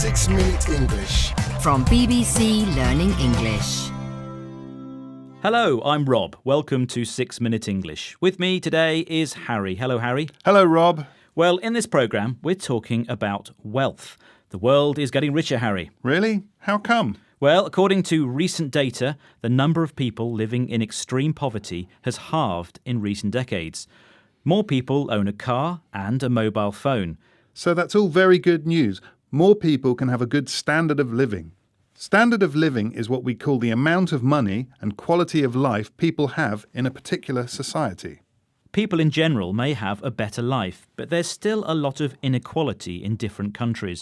6 Minute English. From BBC Learning English. Hello, I'm Rob. Welcome to 6 Minute English. With me today is Harry. Hello, Harry. Hello, Rob. Well, in this programme, we're talking about wealth. The world is getting richer, Harry. Really? How come? Well, according to recent data, the number of people living in extreme poverty has halved in recent decades. More people own a car and a mobile phone. So that's all very good news. More people can have a good standard of living. Standard of living is what we call the amount of money and quality of life people have in a particular society. People in general may have a better life, but there's still a lot of inequality in different countries.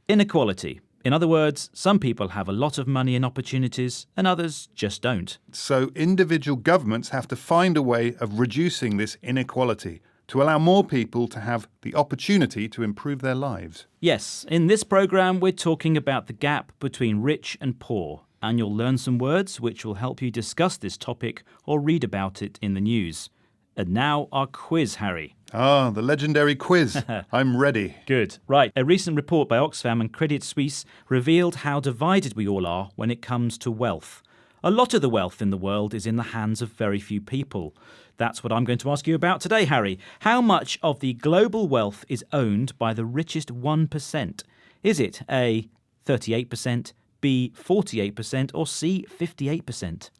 Inequality. In other words, some people have a lot of money and opportunities and others just don't. So individual governments have to find a way of reducing this inequality to allow more people to have the opportunity to improve their lives. Yes, in this programme we're talking about the gap between rich and poor, and you'll learn some words which will help you discuss this topic or read about it in the news. And now our quiz, Harry. The legendary quiz. I'm ready. Good. Right, a recent report by Oxfam and Credit Suisse revealed how divided we all are when it comes to wealth. A lot of the wealth in the world is in the hands of very few people. That's what I'm going to ask you about today, Harry. How much of the global wealth is owned by the richest 1%? Is it A, 38%, B, 48%, or C, 58%?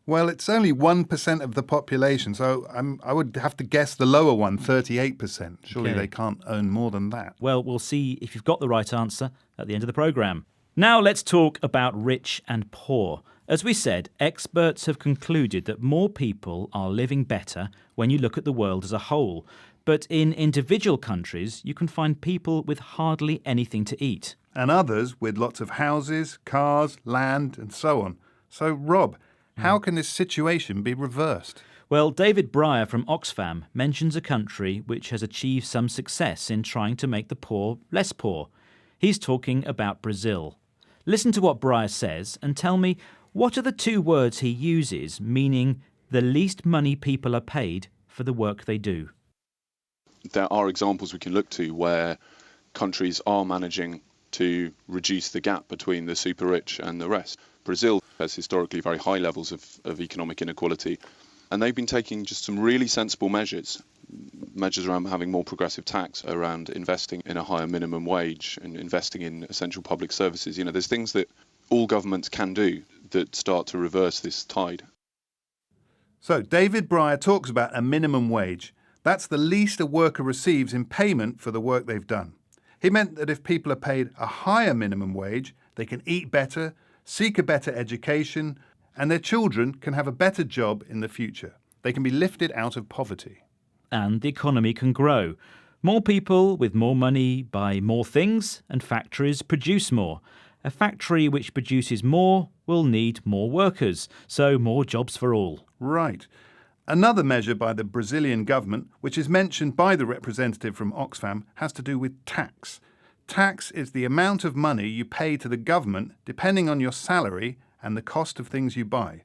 Well, it's only 1% of the population, so I would have to guess the lower one, 38%. Surely Okay. they can't own more than that. Well, we'll see if you've got the right answer at the end of the programme. Now let's talk about rich and poor. As we said, experts have concluded that more people are living better when you look at the world as a whole. But in individual countries, you can find people with hardly anything to eat. And others with lots of houses, cars, land, and so on. So, Rob, how can this situation be reversed? Well, David Breyer from Oxfam mentions a country which has achieved some success in trying to make the poor less poor. He's talking about Brazil. Listen to what Breyer says and tell me, what are the two words he uses meaning the least money people are paid for the work they do? There are examples we can look to where countries are managing to reduce the gap between the super rich and the rest. Brazil has historically very high levels of economic inequality, and they've been taking just some really sensible measures around having more progressive tax, around investing in a higher minimum wage and investing in essential public services. You know, there's things that all governments can do that start to reverse this tide. So, David Breyer talks about a minimum wage. That's the least a worker receives in payment for the work they've done. He meant that if people are paid a higher minimum wage, they can eat better, seek a better education, and their children can have a better job in the future. They can be lifted out of poverty. And the economy can grow. More people with more money buy more things, and factories produce more. A factory which produces more will need more workers, so more jobs for all. Right. Another measure by the Brazilian government, which is mentioned by the representative from Oxfam, has to do with tax. Tax is the amount of money you pay to the government depending on your salary and the cost of things you buy.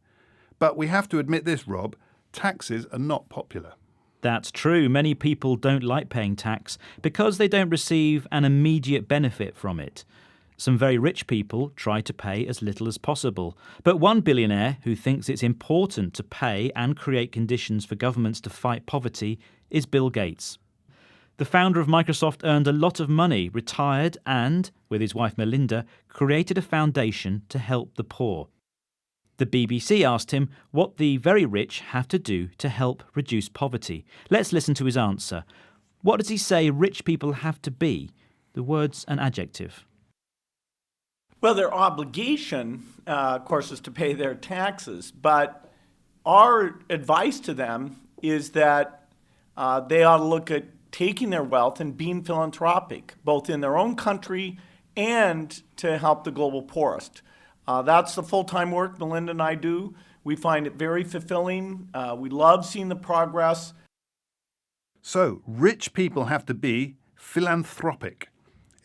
But we have to admit this, Rob, taxes are not popular. That's true. Many people don't like paying tax because they don't receive an immediate benefit from it. Some very rich people try to pay as little as possible. But one billionaire who thinks it's important to pay and create conditions for governments to fight poverty is Bill Gates. The founder of Microsoft earned a lot of money, retired and, with his wife Melinda, created a foundation to help the poor. The BBC asked him what the very rich have to do to help reduce poverty. Let's listen to his answer. What does he say rich people have to be? The word's an adjective. Well, their obligation, of course, is to pay their taxes. But our advice to them is that they ought to look at taking their wealth and being philanthropic, both in their own country and to help the global poorest. That's the full-time work Melinda and I do. We find it very fulfilling. We love seeing the progress. So, rich people have to be philanthropic.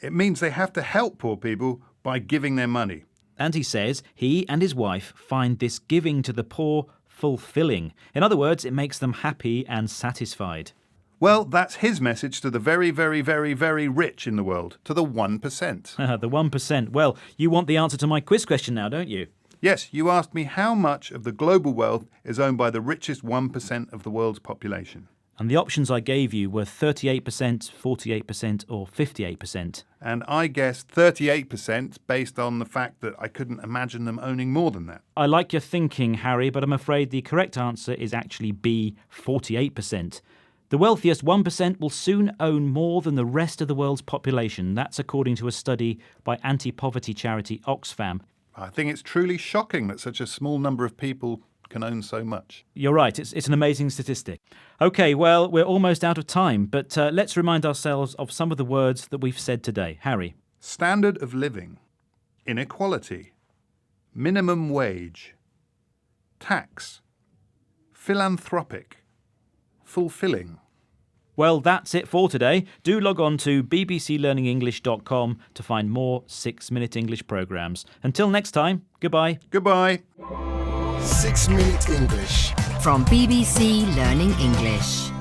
It means they have to help poor people by giving their money. And he says he and his wife find this giving to the poor fulfilling. In other words, it makes them happy and satisfied. Well, that's his message to the very, very, very, very rich in the world, to the 1%. The 1%. Well, you want the answer to my quiz question now, don't you? Yes, you asked me how much of the global wealth is owned by the richest 1% of the world's population. And the options I gave you were 38%, 48% or 58%. And I guessed 38% based on the fact that I couldn't imagine them owning more than that. I like your thinking, Harry, but I'm afraid the correct answer is actually B, 48%. The wealthiest 1% will soon own more than the rest of the world's population. That's according to a study by anti-poverty charity Oxfam. I think it's truly shocking that such a small number of people can own so much. You're right, it's an amazing statistic. OK, well, we're almost out of time, but let's remind ourselves of some of the words that we've said today. Harry. Standard of living, inequality, minimum wage, tax, philanthropic, fulfilling. Well, that's it for today. Do log on to bbclearningenglish.com to find more 6-Minute English programmes. Until next time, goodbye. Goodbye. 6 Minute English. From BBC Learning English.